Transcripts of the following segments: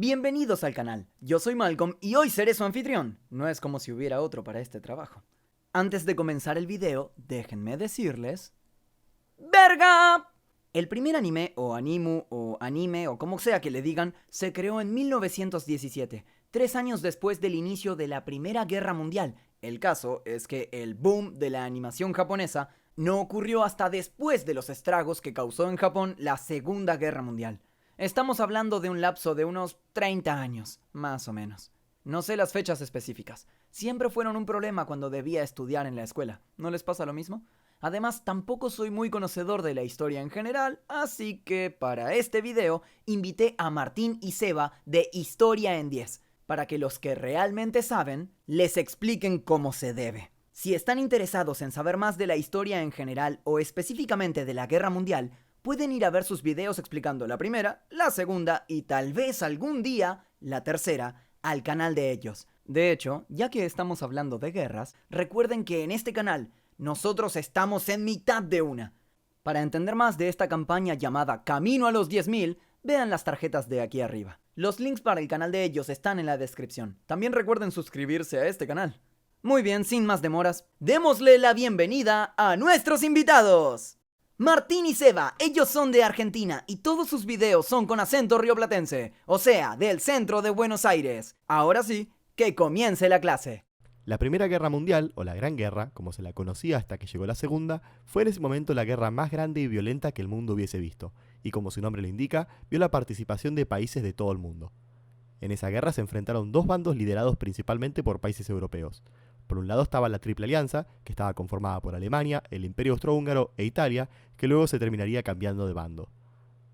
Bienvenidos al canal, yo soy Malcolm y hoy seré su anfitrión. No es como si hubiera otro para este trabajo. Antes de comenzar el video, déjenme decirles... ¡Verga! El primer anime, o animu, o anime, o como sea que le digan, se creó en 1917, 3 años después del inicio de la Primera Guerra Mundial. El caso es que el boom de la animación japonesa no ocurrió hasta después de los estragos que causó en Japón la Segunda Guerra Mundial. Estamos hablando de un lapso de unos 30 años, más o menos. No sé las fechas específicas. Siempre fueron un problema cuando debía estudiar en la escuela. ¿No les pasa lo mismo? Además, tampoco soy muy conocedor de la historia en general, así que para este video invité a Martín y Seba de Historia en 10, para que los que realmente saben les expliquen cómo se debe. Si están interesados en saber más de la historia en general o específicamente de la Guerra Mundial, pueden ir a ver sus videos explicando la primera, la segunda y tal vez algún día la tercera al canal de ellos. De hecho, ya que estamos hablando de guerras, recuerden que en este canal nosotros estamos en mitad de una. Para entender más de esta campaña llamada Camino a los 10.000, vean las tarjetas de aquí arriba. Los links para el canal de ellos están en la descripción. También recuerden suscribirse a este canal. Muy bien, sin más demoras, démosle la bienvenida a nuestros invitados. Martín y Seba, ellos son de Argentina y todos sus videos son con acento rioplatense, o sea, del centro de Buenos Aires. Ahora sí, que comience la clase. La Primera Guerra Mundial, o la Gran Guerra, como se la conocía hasta que llegó la Segunda, fue en ese momento la guerra más grande y violenta que el mundo hubiese visto, y como su nombre lo indica, vio la participación de países de todo el mundo. En esa guerra se enfrentaron dos bandos liderados principalmente por países europeos. Por un lado estaba la Triple Alianza, que estaba conformada por Alemania, el Imperio Austrohúngaro e Italia, que luego se terminaría cambiando de bando.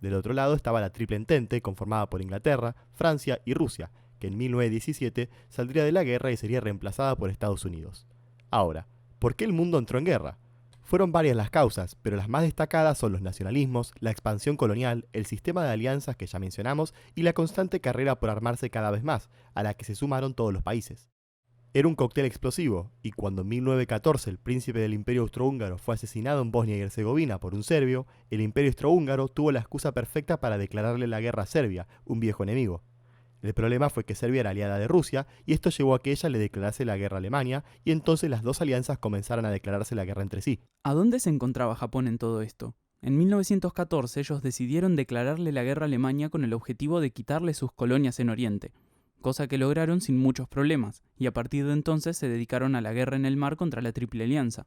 Del otro lado estaba la Triple Entente, conformada por Inglaterra, Francia y Rusia, que en 1917 saldría de la guerra y sería reemplazada por Estados Unidos. Ahora, ¿por qué el mundo entró en guerra? Fueron varias las causas, pero las más destacadas son los nacionalismos, la expansión colonial, el sistema de alianzas que ya mencionamos y la constante carrera por armarse cada vez más, a la que se sumaron todos los países. Era un cóctel explosivo, y cuando en 1914 el príncipe del Imperio Austrohúngaro fue asesinado en Bosnia y Herzegovina por un serbio, el Imperio Austrohúngaro tuvo la excusa perfecta para declararle la guerra a Serbia, un viejo enemigo. El problema fue que Serbia era aliada de Rusia, y esto llevó a que ella le declarase la guerra a Alemania, y entonces las dos alianzas comenzaron a declararse la guerra entre sí. ¿A dónde se encontraba Japón en todo esto? En 1914 ellos decidieron declararle la guerra a Alemania con el objetivo de quitarle sus colonias en Oriente, cosa que lograron sin muchos problemas, y a partir de entonces se dedicaron a la guerra en el mar contra la Triple Alianza.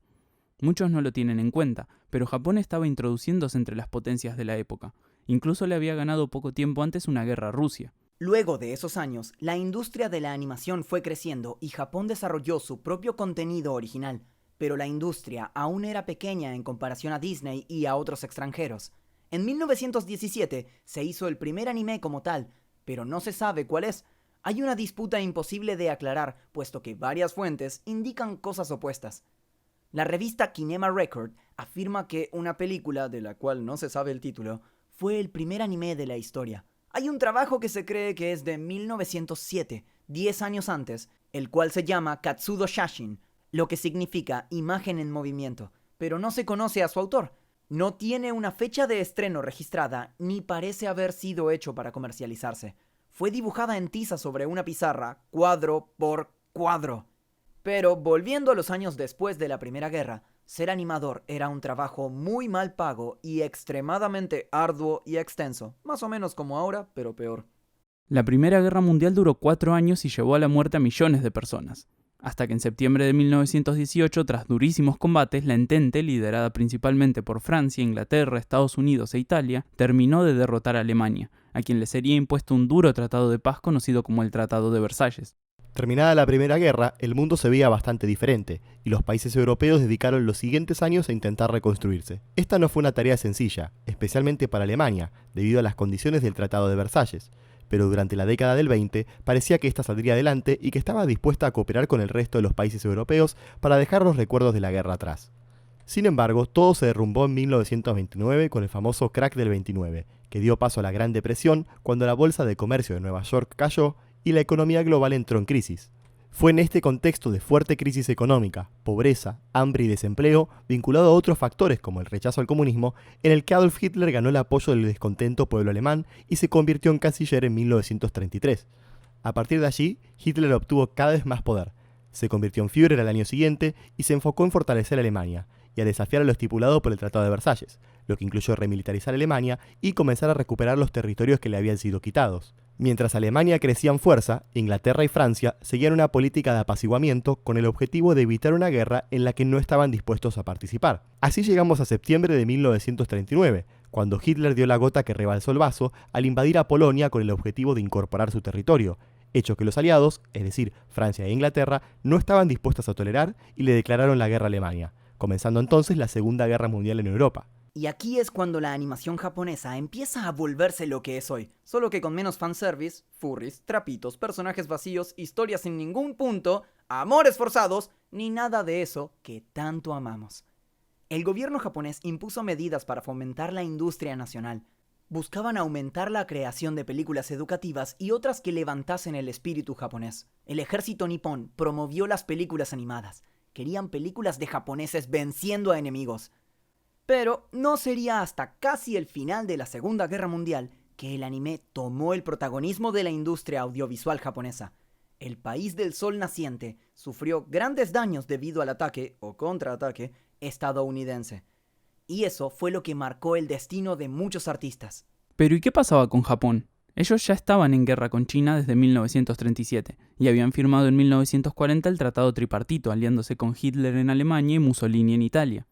Muchos no lo tienen en cuenta, pero Japón estaba introduciéndose entre las potencias de la época. Incluso le había ganado poco tiempo antes una guerra a Rusia. Luego de esos años, la industria de la animación fue creciendo y Japón desarrolló su propio contenido original, pero la industria aún era pequeña en comparación a Disney y a otros extranjeros. En 1917 se hizo el primer anime como tal, pero no se sabe cuál es. Hay una disputa imposible de aclarar, puesto que varias fuentes indican cosas opuestas. La revista Kinema Record afirma que una película, de la cual no se sabe el título, fue el primer anime de la historia. Hay un trabajo que se cree que es de 1907, 10 años antes, el cual se llama Katsudo Shashin, lo que significa imagen en movimiento, pero no se conoce a su autor. No tiene una fecha de estreno registrada, ni parece haber sido hecho para comercializarse. Fue dibujada en tiza sobre una pizarra, cuadro por cuadro. Pero volviendo a los años después de la Primera Guerra, ser animador era un trabajo muy mal pago y extremadamente arduo y extenso, más o menos como ahora, pero peor. La Primera Guerra Mundial duró 4 años y llevó a la muerte a millones de personas, hasta que en septiembre de 1918, tras durísimos combates, la Entente, liderada principalmente por Francia, Inglaterra, Estados Unidos e Italia, terminó de derrotar a Alemania, a quien le sería impuesto un duro tratado de paz conocido como el Tratado de Versalles. Terminada la Primera Guerra, el mundo se veía bastante diferente, y los países europeos dedicaron los siguientes años a intentar reconstruirse. Esta no fue una tarea sencilla, especialmente para Alemania, debido a las condiciones del Tratado de Versalles, pero durante la década del 20 parecía que esta saldría adelante y que estaba dispuesta a cooperar con el resto de los países europeos para dejar los recuerdos de la guerra atrás. Sin embargo, todo se derrumbó en 1929 con el famoso crack del 29, que dio paso a la Gran Depresión cuando la Bolsa de Comercio de Nueva York cayó y la economía global entró en crisis. Fue en este contexto de fuerte crisis económica, pobreza, hambre y desempleo, vinculado a otros factores como el rechazo al comunismo, en el que Adolf Hitler ganó el apoyo del descontento pueblo alemán y se convirtió en canciller en 1933. A partir de allí, Hitler obtuvo cada vez más poder. Se convirtió en Führer al año siguiente y se enfocó en fortalecer a Alemania y a desafiar a lo estipulado por el Tratado de Versalles, lo que incluyó remilitarizar Alemania y comenzar a recuperar los territorios que le habían sido quitados. Mientras Alemania crecía en fuerza, Inglaterra y Francia seguían una política de apaciguamiento con el objetivo de evitar una guerra en la que no estaban dispuestos a participar. Así llegamos a septiembre de 1939, cuando Hitler dio la gota que rebalsó el vaso al invadir a Polonia con el objetivo de incorporar su territorio, hecho que los aliados, es decir, Francia e Inglaterra, no estaban dispuestos a tolerar y le declararon la guerra a Alemania, comenzando entonces la Segunda Guerra Mundial en Europa. Y aquí es cuando la animación japonesa empieza a volverse lo que es hoy, solo que con menos fanservice, furries, trapitos, personajes vacíos, historias sin ningún punto, amores forzados, ni nada de eso que tanto amamos. El gobierno japonés impuso medidas para fomentar la industria nacional. Buscaban aumentar la creación de películas educativas y otras que levantasen el espíritu japonés. El ejército nipón promovió las películas animadas. Querían películas de japoneses venciendo a enemigos. Pero no sería hasta casi el final de la Segunda Guerra Mundial que el anime tomó el protagonismo de la industria audiovisual japonesa. El país del sol naciente sufrió grandes daños debido al ataque o contraataque estadounidense. Y eso fue lo que marcó el destino de muchos artistas. Pero ¿y qué pasaba con Japón? Ellos ya estaban en guerra con China desde 1937 y habían firmado en 1940 el Tratado Tripartito, aliándose con Hitler en Alemania y Mussolini en Italia.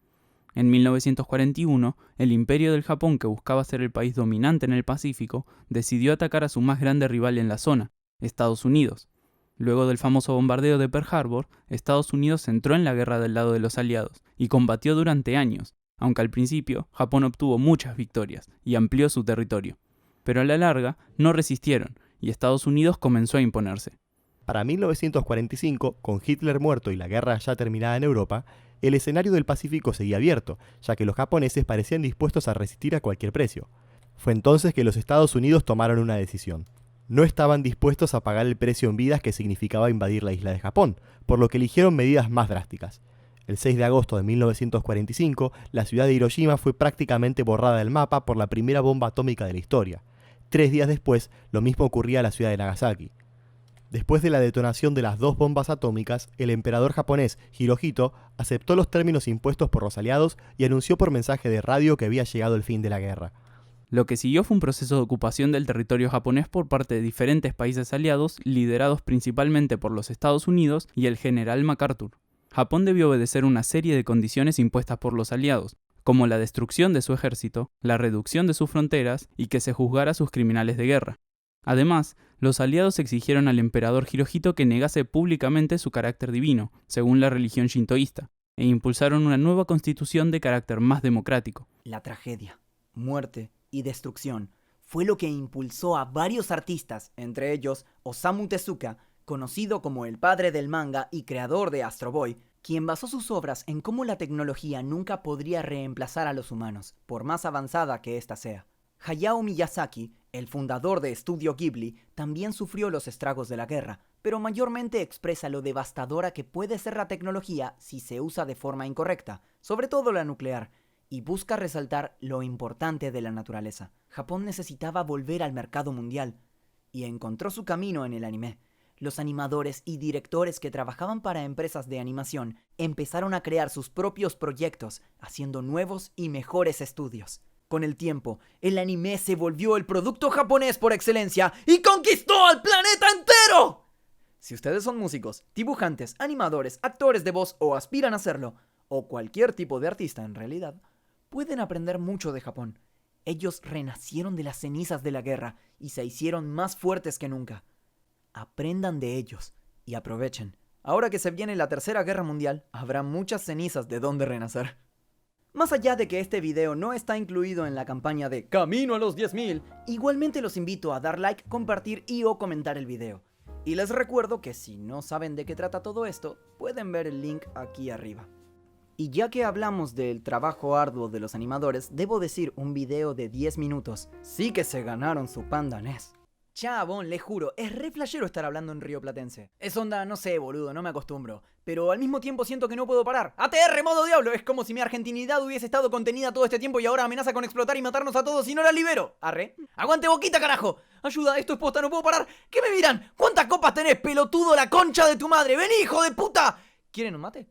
En 1941, el Imperio del Japón, que buscaba ser el país dominante en el Pacífico, decidió atacar a su más grande rival en la zona, Estados Unidos. Luego del famoso bombardeo de Pearl Harbor, Estados Unidos entró en la guerra del lado de los aliados y combatió durante años, aunque al principio Japón obtuvo muchas victorias y amplió su territorio. Pero a la larga no resistieron y Estados Unidos comenzó a imponerse. Para 1945, con Hitler muerto y la guerra ya terminada en Europa, el escenario del Pacífico seguía abierto, ya que los japoneses parecían dispuestos a resistir a cualquier precio. Fue entonces que los Estados Unidos tomaron una decisión. No estaban dispuestos a pagar el precio en vidas que significaba invadir la isla de Japón, por lo que eligieron medidas más drásticas. El 6 de agosto de 1945, la ciudad de Hiroshima fue prácticamente borrada del mapa por la primera bomba atómica de la historia. 3 días después, lo mismo ocurría a la ciudad de Nagasaki. Después de la detonación de las 2 bombas atómicas, el emperador japonés Hirohito aceptó los términos impuestos por los aliados y anunció por mensaje de radio que había llegado el fin de la guerra. Lo que siguió fue un proceso de ocupación del territorio japonés por parte de diferentes países aliados, liderados principalmente por los Estados Unidos y el general MacArthur. Japón debió obedecer una serie de condiciones impuestas por los aliados, como la destrucción de su ejército, la reducción de sus fronteras y que se juzgara a sus criminales de guerra. Además, los aliados exigieron al emperador Hirohito que negase públicamente su carácter divino, según la religión shintoísta, e impulsaron una nueva constitución de carácter más democrático. La tragedia, muerte y destrucción fue lo que impulsó a varios artistas, entre ellos Osamu Tezuka, conocido como el padre del manga y creador de Astro Boy, quien basó sus obras en cómo la tecnología nunca podría reemplazar a los humanos, por más avanzada que ésta sea. Hayao Miyazaki, el fundador de Estudio Ghibli, también sufrió los estragos de la guerra, pero mayormente expresa lo devastadora que puede ser la tecnología si se usa de forma incorrecta, sobre todo la nuclear, y busca resaltar lo importante de la naturaleza. Japón necesitaba volver al mercado mundial, y encontró su camino en el anime. Los animadores y directores que trabajaban para empresas de animación empezaron a crear sus propios proyectos, haciendo nuevos y mejores estudios. Con el tiempo, el anime se volvió el producto japonés por excelencia y conquistó al planeta entero. Si ustedes son músicos, dibujantes, animadores, actores de voz o aspiran a serlo, o cualquier tipo de artista en realidad, pueden aprender mucho de Japón. Ellos renacieron de las cenizas de la guerra y se hicieron más fuertes que nunca. Aprendan de ellos y aprovechen. Ahora que se viene la Tercera Guerra Mundial, habrá muchas cenizas de donde renacer. Más allá de que este video no está incluido en la campaña de Camino a los 10.000, igualmente los invito a dar like, compartir y o comentar el video. Y les recuerdo que si no saben de qué trata todo esto, pueden ver el link aquí arriba. Y ya que hablamos del trabajo arduo de los animadores, debo decir un video de 10 minutos. Sí que se ganaron su pan danés. Chabón, le juro, es re flashero estar hablando en rioplatense. Es onda, no sé, boludo, no me acostumbro. Pero al mismo tiempo siento que no puedo parar. ¡ATR, modo diablo! Es como si mi argentinidad hubiese estado contenida todo este tiempo y ahora amenaza con explotar y matarnos a todos y no la libero. ¿Arre? ¡Aguante boquita, carajo! ¡Ayuda, esto es posta, no puedo parar! ¿Qué me miran? ¿Cuántas copas tenés, pelotudo, la concha de tu madre? ¡Vení, hijo de puta! ¿Quieren un mate?